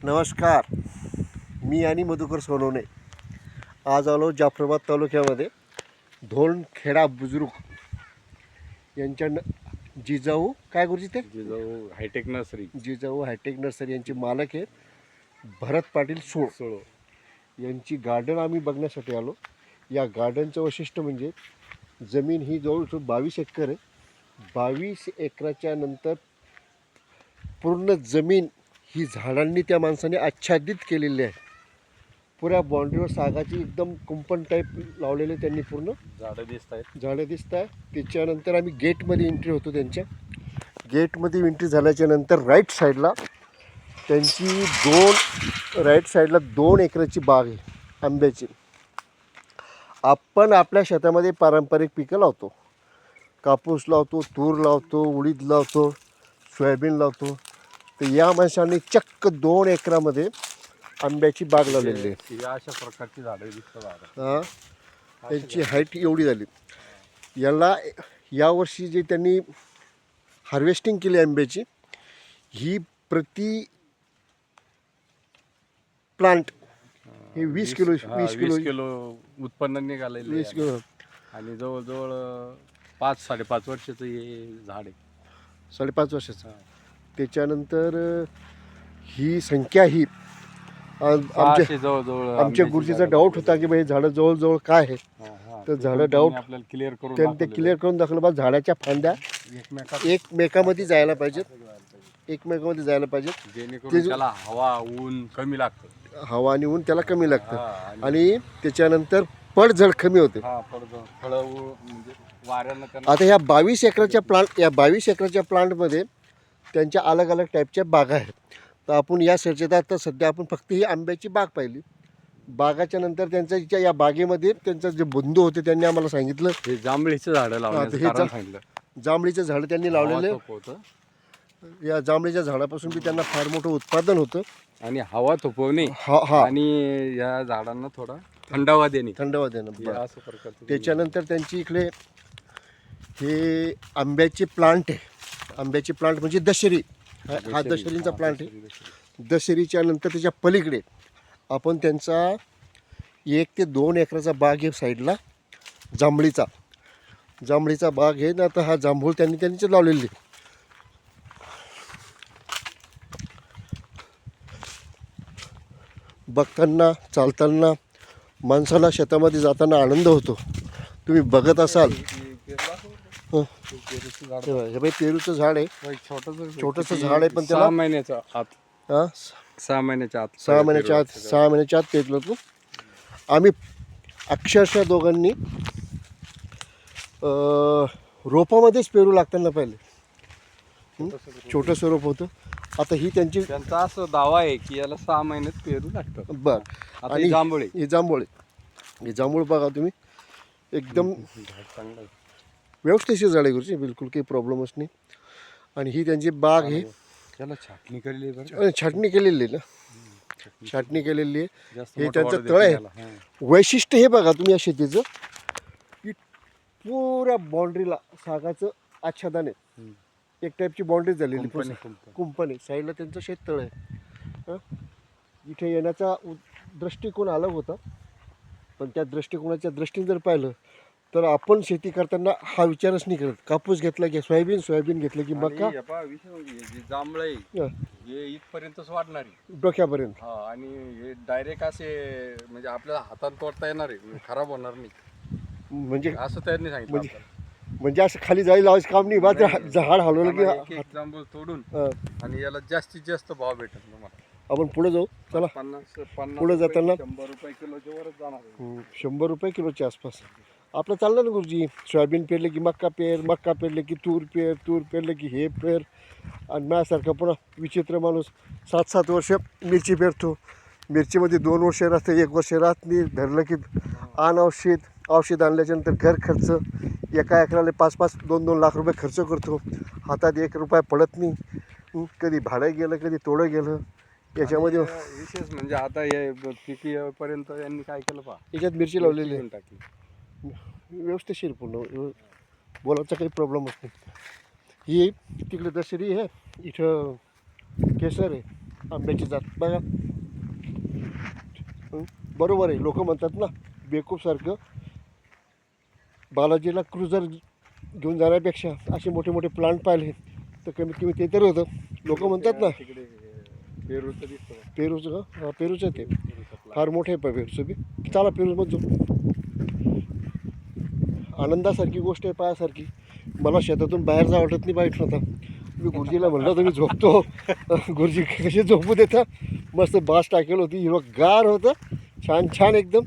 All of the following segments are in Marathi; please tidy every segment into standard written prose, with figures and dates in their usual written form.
नमस्कार, मी आणि मधुकर सोनवणे आज आलो जाफराबाद तालुक्यामध्ये धोंडखेडा बुजुर्ग यांच्या जिजाऊ काय गुरुजी ते Jijau hitech nursery Jijau hitech nursery यांचे मालक आहेत भरत पाटील सोळो यांची गार्डन आम्ही बघण्यासाठी आलो. या गार्डनचं वैशिष्ट्य म्हणजे जमीन ही जवळजवळ 22 एकर आहे. 22 एकराच्या नंतर पूर्ण जमीन ही झाडांनी त्या माणसाने आच्छादित केलेली आहे. पुऱ्या बाउंड्रीवर सागाची एकदम कुंपण टाईप लावलेले त्यांनी पूर्ण झाडं दिसत आहे. त्याच्यानंतर आम्ही गेटमध्ये एंट्री होतो. त्यांच्या गेटमध्ये एंट्री झाल्याच्या नंतर राईट साईडला त्यांची राईट साईडला 2 एकराची बाग आहे आंब्याची. आपण आपल्या शेतामध्ये पारंपरिक पिकं लावतो, कापूस लावतो, तूर लावतो, उडीद लावतो, सोयाबीन लावतो. तर या माणसाने चक्क 2 एकरामध्ये आंब्याची बाग लावलेली आहे. अशा प्रकारची झाडं दिसतात. त्यांची हाईट एवढी झाली. याला यावर्षी जे त्यांनी हार्वेस्टिंग केली आंब्याची, ही प्रति प्लांट हे 20 किलो उत्पन्न निघालेलं 20 किलो आणि जवळजवळ 5-5.5 वर्षाचं हे झाड आहे. 5.5 वर्षाचं. त्याच्यानंतर ही संख्या ही आमच्या गुरुजीचा डाऊट होता की बाई झाडं जवळजवळ काय आहे. तर झाडं डाऊट आपल्याला क्लिअर करून त्यांनी ते क्लिअर करून दाखवलं. बा झाडाच्या फांद्या एकमेकामध्ये जायला पाहिजेत. जेणेकरून त्याला हवा ऊन कमी लागतं. हवा आणि ऊन त्याला कमी लागतं आणि त्याच्यानंतर पडझड कमी होते. आता ह्या 22 एकराच्या प्लांटमध्ये त्यांच्या अलग अलग टाईपच्या बागा आहेत. तर आपण या चर्चेत तर सध्या आपण फक्त ही आंब्याची बाग पाहिली. बागाच्या नंतर त्यांच्या या बागेमध्ये त्यांचा जे बंधू होते त्यांनी आम्हाला सांगितलं हे जांभळीचं झाडं लावलं. जांभळीचं झाडं त्यांनी लावलेलं होतं. या जांभळीच्या झाडापासून बी त्यांना फार मोठं उत्पादन होतं आणि हवा थोपवणे आणि या झाडांना थोडा थंडावा देणं. असं प्रकारचं. त्याच्यानंतर त्यांची इकडे हे आंब्याचे प्लांट आहे. आंब्याचे प्लांट म्हणजे दशेरी. हा दशेरींचा प्लांट आहे. दशेरीच्या नंतर त्याच्या पलीकडे आपण त्यांचा 1 ते 2 एकराचा बाग आहे साईडला जांभळीचा बाग आहे ना. तर हा जांभूळ त्यांनी लावलेली आहे. बघताना चालताना माणसाला शेतामध्ये जाताना आनंद होतो. तुम्ही बघत असाल. हे बाई पेरूचं झाड आहे. छोटंसं झाड आहे पण त्याला 6 महिन्याच्या आत 6 महिन्याच्या आत पेरलं तू. आम्ही अक्षरशः दोघांनी रोपामध्येच पेरू लागताना पाहिले. छोटंसं रोप होतं. आता ही त्यांचा असं दावा आहे की याला 6 महिन्यात पेरू लागतात. बरं. आणि हे जांभूळ बघा तुम्ही एकदम चांगलं व्यवस्थित झाड आहे गुरुजी, बिलकुल काही प्रॉब्लेमच नाही. आणि ही त्यांची बाग आहे. त्याला छाटणी केलेली आहे. छाटणी केलेली आहे. हे त्यांचं तळ आहे. वैशिष्ट्य हे बघा तुम्ही या शेतीचं की पुऱ्या बाउंड्रीला सागाचं आच्छादन आहे. एक टाईपची बाउंड्री झालेली कुंपण आहे. साईडला त्यांचं शेततळ आहे. इथे येण्याचा दृष्टिकोन अलग होता. पण त्या दृष्टिकोनाच्या दृष्टीने जर पाहिलं तर आपण शेती करताना हा विचारच नाही करत. कापूस घेतला की सोयाबीन घेतलं की मका. जांभळ हे इथपर्यंतच वाढणार आहे डोक्यापर्यंत. आणि हे डायरेक्ट असे म्हणजे आपल्याला हातात तोडता येणार आहे, खराब होणार नाही. म्हणजे असं त्यांनी सांगितलं. म्हणजे असं खाली जायला लावायचं काम नाही. झाड हलवलं की जांभूळ तोडून आणि याला जास्तीत जास्त भाव भेटेल तुम्हाला. आपण पुढे जाऊ. चला. 50 पुढे जाताना 100 रुपये किलोच्या वरच जाणार. 100 रुपये किलोच्या आसपास आपलं चाललं ना गुरुजी. सोयाबीन पेरले की मक्का पेरले की तूर पेरले की हे पेर. आणि माझ्यासारखा पुन्हा विचित्र माणूस 7-7 वर्ष मिरची पेरतो. मिरचीमध्ये 2 वर्ष राहते, 1 वर्ष राहत नाही. धरलं की औषध आणल्याच्यानंतर घर खर्च. एका एकराला 5-5, 2-2 लाख रुपये खर्च करतो. हातात 1 रुपया पडत नाही. कधी भाडं गेलं, कधी तोडं गेलं. याच्यामध्ये विशेष म्हणजे आता हे पीक येईपर्यंत यांनी काय केलं पहा, याच्यात मिरची लावलेली आहे. टाकली व्यवस्थिशीर पूर्ण. बोलायचा काही प्रॉब्लेमच नाही. ही तिकडे दशेरी आहे, इथं केसर आहे. आंब्याची जात बघा. बरोबर आहे, लोक म्हणतात ना बेकूफसारखं बालाजीला क्रुझर घेऊन जाण्यापेक्षा असे मोठे मोठे प्लांट पाहिले तर कमीत कमी ते तरी होतं. लोक म्हणतात ना तिकडे पेरूचं दिसतं. पेरूचं का? हा पेरूचं ते फार मोठं आहे पेरूचं बी. चला पेरूमध्ये जाऊ. आनंदासारखी गोष्ट आहे पायासारखी. मला शेतातून बाहेर जा वाटत नाही बाईट होता. मी गुरुजीला म्हणलं तुम्ही झोपतो. गुरुजी कसे झोपू देता. मस्त बास टाकेल होती, हिरवगार होतं, छान छान एकदम.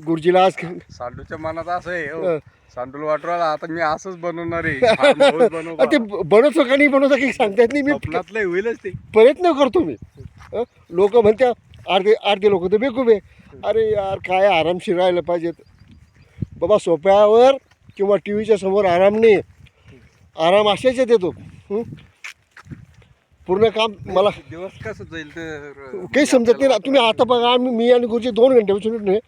गुरुजीला आज सांडूच्या मनात असं आहे हं. हो. सांडूल वाटवायला आता मी असंच बनवणार आहे. farm house बनवू ते बा. बनवतो का नाही बनवतो काही सांगता येत नाही. मी स्वप्नातलं होईलच ते. प्रयत्न करतो मी. लोक म्हणत्या अर्धे अर्धे लोक तर बेकूबे. अरे यार काय आरामशीर राहिलं पाहिजेत बाबा. सोफ्यावर किंवा टी व्हीच्या समोर आराम नाही. आराम अशाच देतो. पूर्ण काम मला दिवस कसं जाईल तर काही समजत नाही ना. तुम्ही आता बघा मी आणि गुरुजी 2 घंट्यापासून नाही,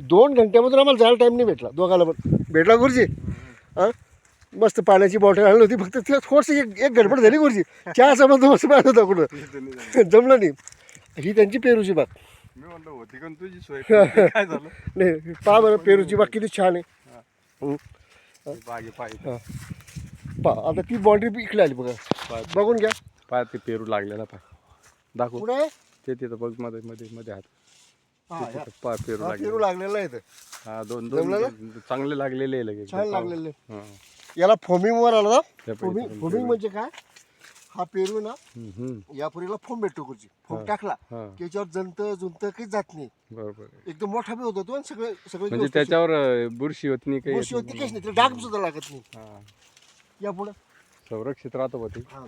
2 घंट्यामधून आम्हाला जायला टाईम नाही भेटला दोघाला पण. भेटला गुरुजी? हां मस्त पाण्याची बॉटल आणली होती, फक्त तिला थोडंसं एक गडबड झाली गुरुजी. चहाचा बंदोबस्त पाहिजे होता कुठं, जमलं नाही. ही त्यांची पेरूची बाग. मी म्हणलं होती का तुझी सोय काय झालं. नाही पहा बरं पेरूची बाग किती छान आहे. बागे पाहिजे हां पहा आता ती बाउंड्री इकडे आली बघा, बघून घ्या. पाय ते पेरू लागलेला पाय दाखव. कुठं आहे? ते तिथं बघ मध्ये मध्ये मध्ये हात. हा, ते तिथं पा पेरू हा, लागले. पेरू लागलेला आहे इथं. हा दोन जमलं दोन चांगले लागलेले आहे लगेच. छान लागलेले. हा. याला फोमिंगवर आला ना. त्या फोमिंग पेरूचं फोमिंग म्हणजे काय? हा पेरू ना हम्म. या पुरीला फोम भेटतो गुरुजी. फोम हा. टाकला हा त्याच्यावर जंत जुंत काही जात नाही. बरोबर आहे. एकदम मोठा बी होतो तो आणि सगळे सगळे म्हणजे त्याच्यावर बुरशी होत नाही काही गोष्टी येत होती नाही. काहीच नाही, त्याला डाग सुद्धा लागत नाही. हा. या पुढं संरक्षित राहतो होती. हा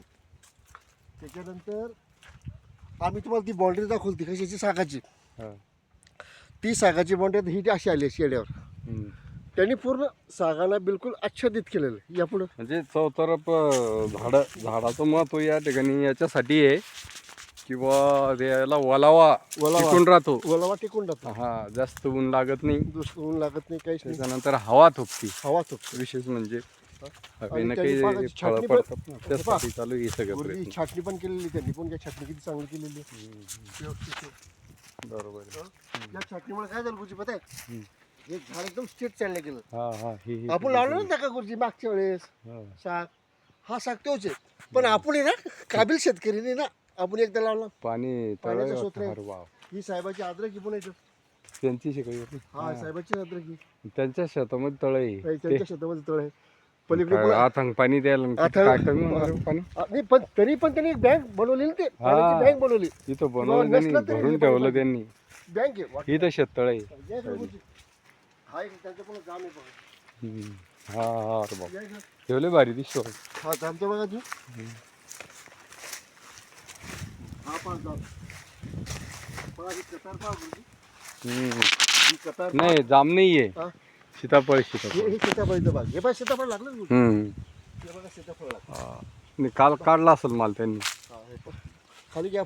त्याच्यानंतर आम्ही तुम्हाला ती बाउंड्री दाखवली कशाची सागाची. हा. ती सागाची बाउंड्री ही अशी आली शेड्यावर. हम्म. त्यांनी पूर्ण सागाला बिलकुल आच्छादित केलेलं आहे. या पुढं म्हणजे चौतरफ झाडाचं महत्व या ठिकाणी याच्यासाठी आहे किंवा त्याला ओलावा टिकून राहतो. ओलावा टिकून राहतो. हा जास्त ऊन लागत नाही. दुसरं ऊन लागत नाही काहीच नाही. त्याच्यानंतर हवा थोपती. हवा तो विशेष म्हणजे त्यांनी हवेनं काही बघा, फळं छाटणी पण- पडतात ना, त्यासाठी चालू आहे हे सगळं गुरुजी प्रयत्न. छाटणी पण केलेली त्यांनी पण. त्या छाटणी किती चांगली केलेली आहे. व्यवस्थित आहे. बरोबर आहे. या छाटणीमुळे काय झालं गुरुजी पता आहे? हे झाड एकदम स्ट्रेट चाललं गेलं. हा हा हे आपण लावलं ना त्या का गुरुजी मागच्या वेळेस हा. साग. हा साग तोच आहे पण आपण आहे ना काबिल शेतकरी नाही ना. आपण एकदा लावला. पाणी पाण्याचा तळायला स्रोत आहे. अरे वाव. ही साहेबाची अद्रक पण येतं. त्यांची शिकाई होती. हा साहेबाची अद्रक ही. त्यांच्या शेतामध्ये तळ आहे. त्यांच्या शेतामध्ये तळ आहे. पलीकडे काय पुढं- आथंग पाणी द्यायला किती आथंग- काय कमी होणार पाणी. नाही पण तरी पण त्यांनी एक बँक बनवली ना. ते पाण्याची बँक बनवली. इथं बनवलं त्यांनी, नसलं तरी भरून हे ठेवलं बनवलं. त्यांनी. बँक आहे. इथं शेततळ आहे. या इकडे गुरुजी. हा एक त्यांच्या पण जाम आहे बघा. हम्म. हा हा अरे बाप. या इकडे. ठेवले भारी दिसतो. हा जामतो बघा तू. हा पाच जाम. पहा ही कतार पहा गुरुजी. ही कतार पहा. नाही जाम नाहीये. हा. सीताफळ हे सीताफळ. हे सीताफळीचं बाग. हे पाय सीताफळ लागलं ना गुरुजी. हम्म. हे बघा सीताफळ लागलं. हा. नाही, काल काढला असेल माल त्यांनी. हा, हे पहा. खाली घ्या.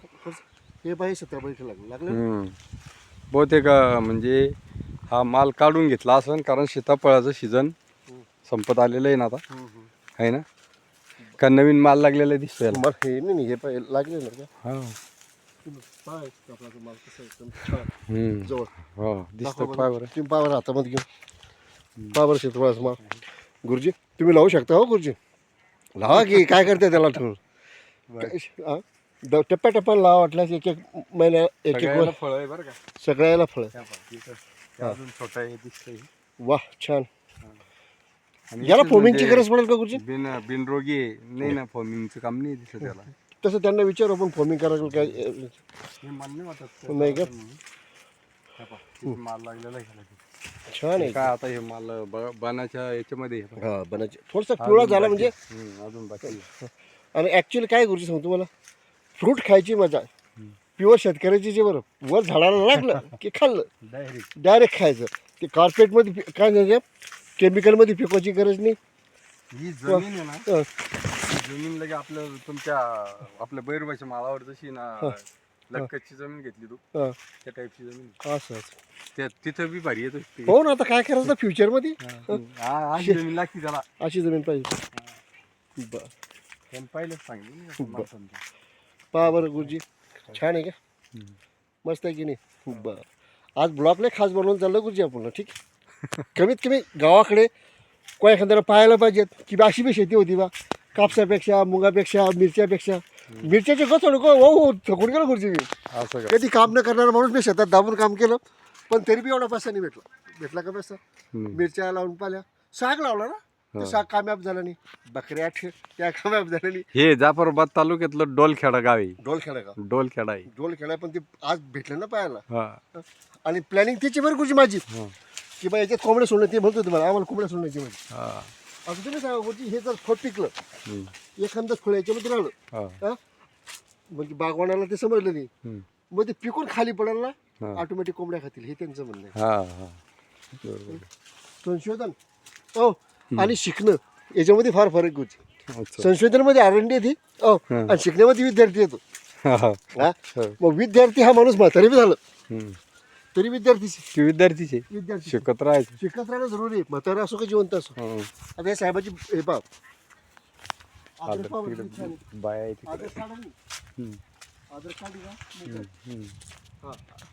हे पाहिजे सीताफळीचं लागलं लागलं ना? हम्म. बहुतेक म्हणजे हा माल काढून घेतला असेल कारण सीताफळाचं सीझन संपत आलेलं आहे ना आता. आहे ना. का नवीन माल लागलेला दिसतोय याला. मला हे नाही हे पाहिजे लागले ना का. हा. पाय सीताफळाचं माल कसं आहे, एकदम छान हम्म. जवळ. हो दिसतं पाय बरं. तुम्ही पावर हातामध्ये घेऊन पहा बरं सीताफळाचं माल. गुरुजी तुम्ही लावू शकता हो गुरुजी. लावा की काय करते त्याला ठेवून. हा? टप्प्याटप्प्यानं लावा वाटल्यास एक एक महिन्या एक एक सगळ्याला फळ आहे बरं का. सगळ्याला फळ. अजून छोटा आहे दिसतंय. वा छान. आणि याला विशेष फोमिंगची म्हणजे गरज पडेल का गुरुजी? बिनरोगी आहे. नाही ना फोमिंगचं काम नाही दिसत त्याला. तसं त्यांना विचारू आपण फोमिंग करायला काय. हे मान्य वाटत नाही का? माल लागलेला आहे. छान आहे. काय आता हे माल बनाच्या याच्यामध्ये आहे. हा बनायचे थोडासा पिवळा झाला म्हणजे. अजून बाकी आहे. आणि ॲक्च्युली काय गुरुजी सांगतो मला फ्रूट खायची मजा प्युअर शेतकऱ्याची जे बरं वर झाडाला लागलं की खाल्लं डायरेक्ट डायरेक्ट खायचं. ते कार्पेटमध्ये काय म्हणजे केमिकलमध्ये पिकवायची गरज नाही. ही जमीन आहे ना. हं. ही जमीन लगे आपल्या बैरबाच्या माळावर जशी ना लक्कची जमीन घेतली तू हं. त्या टाईपची जमीन असं त्या तिथं बी भारी येतो. हो ना. आता काय करायचं फ्युचरमध्ये अशी जमीन लागती त्याला. अशी जमीन पाहिजे. बरं पण पहिलेच सांगितलं. पहा बरं गुरुजी छान आहे का मस्त आहे की नाही बरं आज ब्लॉगला खास बनवून चाललं गुरुजी आपण ठीक आहे कमीत कमी गावाकडे कोणा एखाद्याला पाहायला पाहिजेत की बा अशी बी शेती होती बा कापसापेक्षा मुगापेक्षा मिरच्यापेक्षा मिरच्याचे गो थोडं हो थकून गेलं गुरुजी मी असं का कधी काम न करणारा माणूस मी शेतात दाबून काम केलं पण तरी बी एवढा पैसा नाही भेटला का पैसा मिरच्या लावून पाल्या साग लावला ना ते साग कामयाब झाला नाही बकऱ्या त्या कामयाब झाल्या नाही हे जाफराबाद तालुक्यातलं डोलखेडा गाव आहे डोलखेडा का डोलखेडा आहे डोलखेडा पण ते आज भेटलं ना पाहायला हा आणि प्लॅनिंग त्याची बरं गुरुजी माझी की बा याच्यात कोंबड्या सोडणं ते म्हणतो तुम्हाला आम्हाला कोंबड्या सोडण्याची माझी हा आता तुम्ही सांगा गुरुजी हे जर फळ पिकलं एखादं फळ याच्यामध्ये राहिलं हा हा म्हणजे बागवानाला ते समजलं नाही मग ते पिकून खाली पडेल ना हा. ऑटोमॅटिक कोंबड्या खातील हे त्यांचं म्हणणं आहे हा हा बरोबर संशोधन हो आणि शिकणं याच्यामध्ये फार फरक गुरुजी अच्छा संशोधनामध्ये आरंडी येते हो आणि शिकण्यामध्ये विद्यार्थी येतो हा हा हा मग विद्यार्थी हा माणूस म्हातारी बी झालं हम्म. तरी विद्यार्थीच ती विद्यार्थीचे विद्यार्थी शिकत राहायचं शिकत राहणं जरुरी आहे म्हातारा असो का जिवंत असो हं. आता या साहेबाची हे पाव आदर तिकडे बाया आहे तिकडे आदर काढा नाही. हम्म. आदर काढली का मग काय? हम्म. हा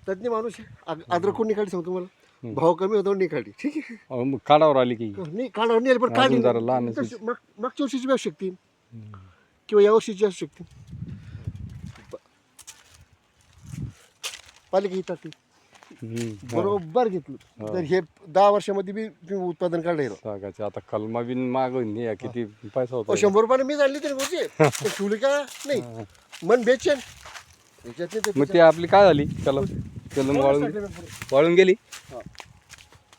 तज्ञ माणूस आहे. आदर कोण निघाली सांगतो मला भाव कमी होतो निघाली ठीक आहे अहो, मग काढावर आली की नाही काढावर नाही आली, पण अजून काढली जरा लहान आहे तर मागच्या वर्षीची बी असू शकते किंवा या वर्षीची असू शकते पालिका ही टाकली बरोबर घेतलं तर हे 10 वर्षामध्ये बी तुम्ही उत्पादन काढलं हे. सागाचे आता कलमा बिन मागून हे किती पैसा होता 100 रुपयाने मी आणली तरी गोष्टी पण ठेवली का नाही मन बेचैन याच्यात नाही मग ती आपली काय झाली कलम कलम वाळून गेली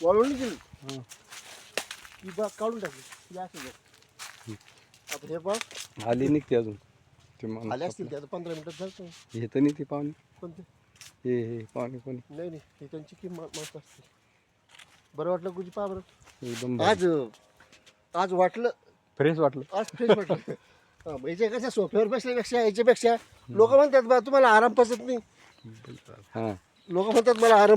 वाळून गेली की बा काढून टाकली या असं बघ. आता हे बा आली निघते अजून ते माणूस आले असतील ते आता 15 मिनिटात जायचं हे तर नाही ती पाहुणे कोणते हे पाहुणे कोणी नाही नाही हे त्यांची किंमत मस्त असते बरं वाटलं गुरुजी पहा बरं एकदम आज वाटलं फ्रेश वाटलं आज फ्रेश वाटलं मग याच्या कशा सोफ्यावर बसल्यापेक्षा याच्यापेक्षा लोक म्हणतात बा तुम्हाला आराम पसत नाही हां लोक म्हणतात मला आराम